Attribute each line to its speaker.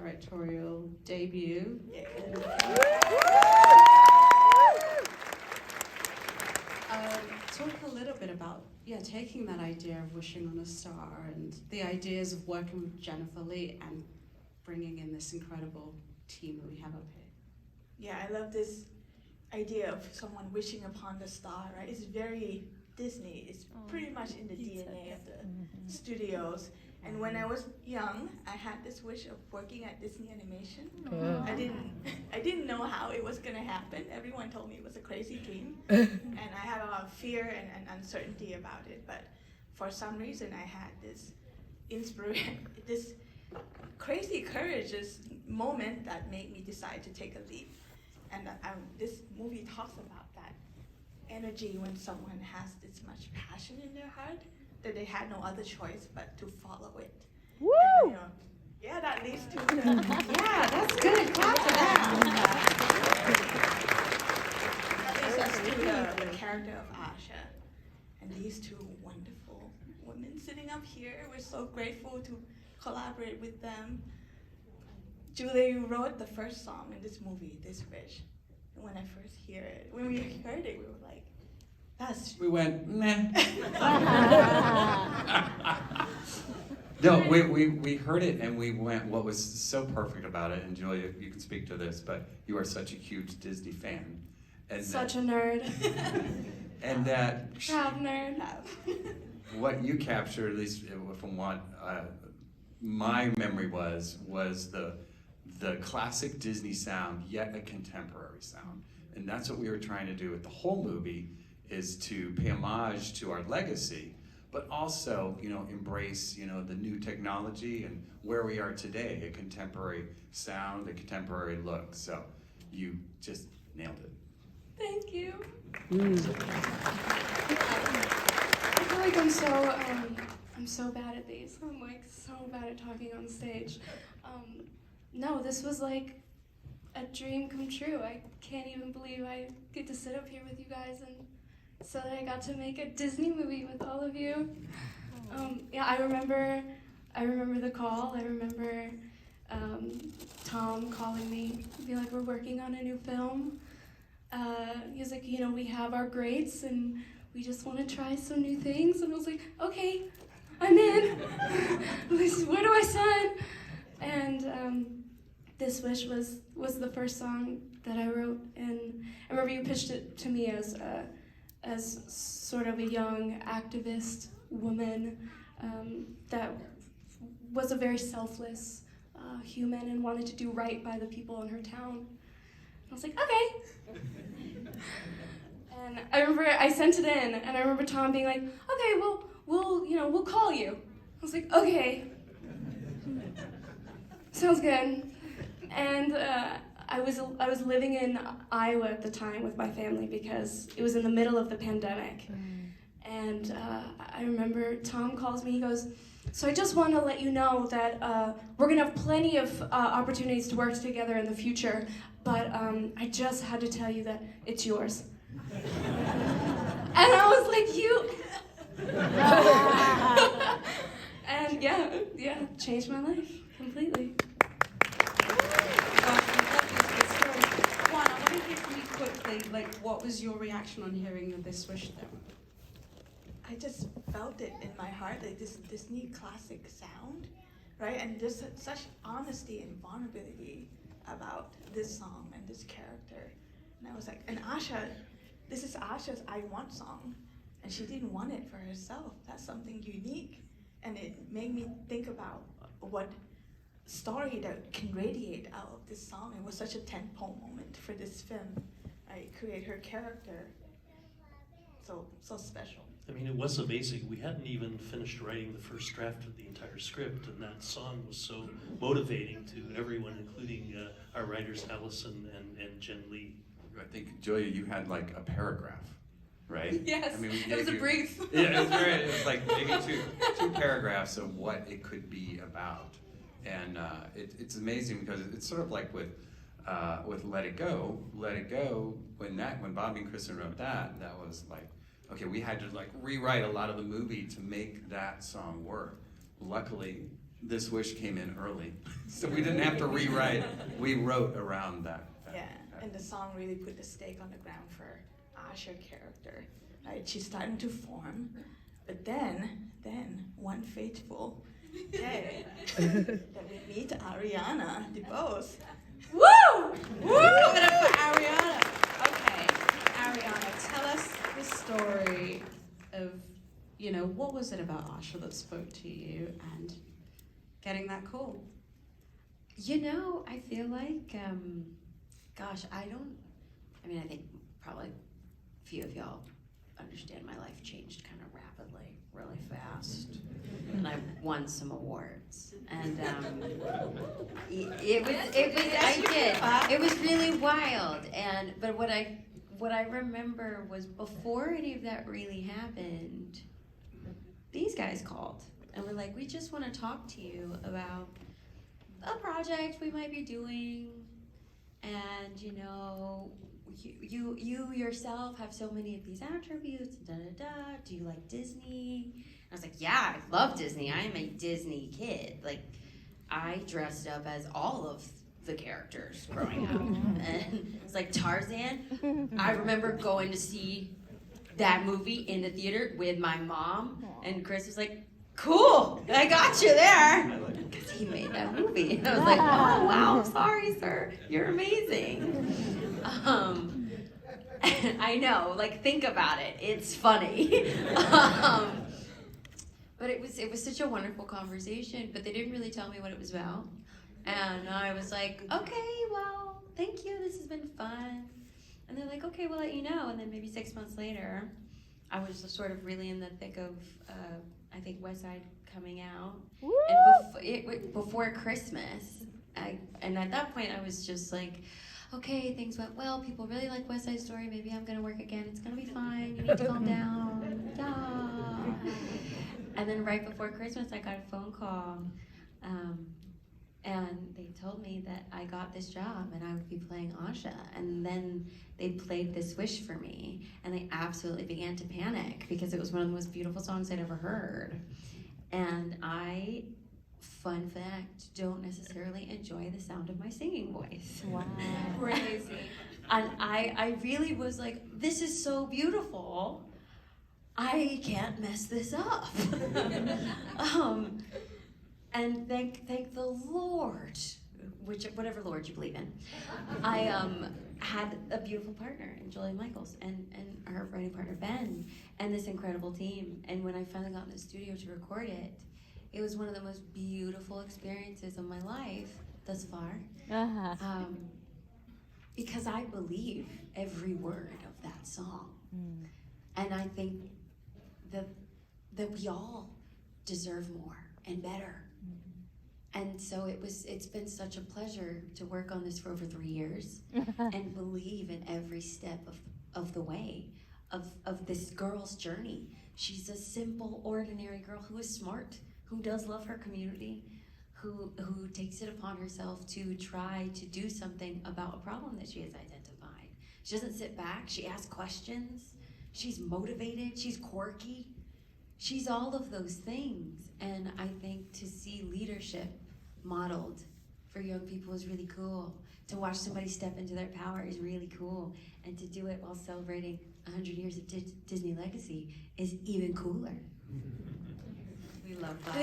Speaker 1: directorial debut. Talk a little bit about taking that idea of wishing on a star and the ideas of working with Jennifer Lee and bringing in this incredible team that we have up here.
Speaker 2: Yeah, I love this idea of someone wishing upon the star, right? It's very Disney. It's pretty much in the DNA of the studios. And when I was young, I had this wish of working at Disney Animation. I didn't know how it was gonna happen. Everyone told me it was a crazy dream, and I had a lot of fear and uncertainty about it. But for some reason, I had this this crazy courage, this moment that made me decide to take a leap. And this movie talks about that energy when someone has this much passion in their heart that they had no other choice but to follow it.
Speaker 3: Woo!
Speaker 2: And, yeah, that leads to the
Speaker 1: Yeah, that's good. Clap for that.
Speaker 2: that leads us to the character of Asha, and these two wonderful women sitting up here. We're so grateful to collaborate with them. Julia, you wrote the first song in this movie, This Wish. And when we heard it, we were like,
Speaker 4: we went, meh. No, we heard it and we went, what was so perfect about it, and Julia, you can speak to this, but you are such a huge Disney fan. And
Speaker 5: such a nerd.
Speaker 4: And that
Speaker 5: Proud nerd.
Speaker 4: what you captured, at least from what my memory was the classic Disney sound, yet a contemporary sound. And that's what we were trying to do with the whole movie, is to pay homage to our legacy, but also, embrace, the new technology and where we are today, a contemporary sound, a contemporary look. So you just nailed it.
Speaker 5: Thank you. I feel like I'm so bad at these. I'm like so bad at talking on stage. No, this was like a dream come true. I can't even believe I get to sit up here with you guys and so that I got to make a Disney movie with all of you. Yeah, I remember the call. I remember Tom calling me, be like, we're working on a new film. He was like, we have our greats and we just want to try some new things. And I was like, okay, I'm in. Where do I sign? And This Wish was the first song that I wrote. And I remember you pitched it to me as sort of a young activist woman that was a very selfless human and wanted to do right by the people in her town. I was like, okay. And I remember I sent it in, and I remember Tom being like, okay, well, we'll call you. I was like, okay. Sounds good. And I was living in Iowa at the time with my family because it was in the middle of the pandemic. And I remember Tom calls me, he goes, so I just want to let you know that we're going to have plenty of opportunities to work together in the future, but I just had to tell you that it's yours. And I was like, you... And yeah, changed my life completely.
Speaker 1: Juan, I want to hear from you quickly, what was your reaction on hearing This Wish then?
Speaker 2: I just felt it in my heart, like this Disney classic sound, right? And there's such honesty and vulnerability about this song and this character. And I was like, and Asha, this is Asha's I Want song, and she didn't want it for herself. That's something unique. And it made me think about what story that can radiate out of this song. It was such a tentpole moment for this film, right? Create her character. So special.
Speaker 6: I mean, it was amazing. We hadn't even finished writing the first draft of the entire script, and that song was so motivating to everyone, including our writers, Allison and Jen Lee.
Speaker 4: I think, Julia, you had a paragraph, right?
Speaker 5: Yes,
Speaker 4: I mean,
Speaker 5: it was a brief.
Speaker 4: Yeah, it was like maybe two paragraphs of what it could be about. And it's amazing because it's sort of like with Let It Go. Let It Go, when Bobby and Kristen wrote that was like, okay, we had to rewrite a lot of the movie to make that song work. Luckily, This Wish came in early, so we didn't have to rewrite. We wrote around that.
Speaker 2: Yeah, and the song really put the stake on the ground for Asha character. Right, she's starting to form, but then one fateful day that we meet Ariana DeBose.
Speaker 1: Woo! Woo! Give it up for Ariana. Okay, Ariana, tell us the story of, what was it about Asha that spoke to you and getting that call?
Speaker 3: I feel like, I think probably a few of y'all understand my life changed kind of rapidly, really fast. And I won some awards. And it was really wild. But what I remember was before any of that really happened, these guys called and were like, we just want to talk to you about a project we might be doing, and you yourself have so many of these attributes, do you like Disney? And I was like, yeah, I love Disney. I am a Disney kid. Like, I dressed up as all of the characters growing up. And it's like Tarzan. I remember going to see that movie in the theater with my mom, and Chris was like, cool, I got you there. Because he made that movie. And I was like, oh, wow, sorry, sir. You're amazing. I know, think about it. It's funny. But it was such a wonderful conversation, but they didn't really tell me what it was about. And I was like, okay, well, thank you. This has been fun. And they're like, okay, we'll let you know. And then maybe 6 months later, I was sort of really in the thick of, I think, West Side coming out. Woo! And before Christmas, and at that point, I was just like, okay, things went well. People really like West Side Story. Maybe I'm going to work again. It's going to be fine. You need to calm down. Yeah. And then right before Christmas, I got a phone call. And they told me that I got this job and I would be playing Asha. And then they played This Wish for me. And they absolutely began to panic because it was one of the most beautiful songs I'd ever heard. And I, fun fact, don't necessarily enjoy the sound of my singing voice.
Speaker 5: Wow.
Speaker 3: Crazy. And I really was like, this is so beautiful. I can't mess this up. And thank the Lord, whatever Lord you believe in. I had a beautiful partner in Julia Michaels and her writing partner Ben and this incredible team. And when I finally got in the studio to record it, it was one of the most beautiful experiences of my life thus far.
Speaker 7: Uh-huh.
Speaker 3: Because I believe every word of that song. Mm. And I think that we all deserve more and better. And so it's been such a pleasure to work on this for over 3 years and believe in every step of the way of this girl's journey. She's a simple, ordinary girl who is smart, who does love her community, who takes it upon herself to try to do something about a problem that she has identified. She doesn't sit back, she asks questions, she's motivated, she's quirky. She's all of those things, and I think to see leadership modeled for young people is really cool. To watch somebody step into their power is really cool, and to do it while celebrating 100 years of Disney legacy is even cooler. We love that.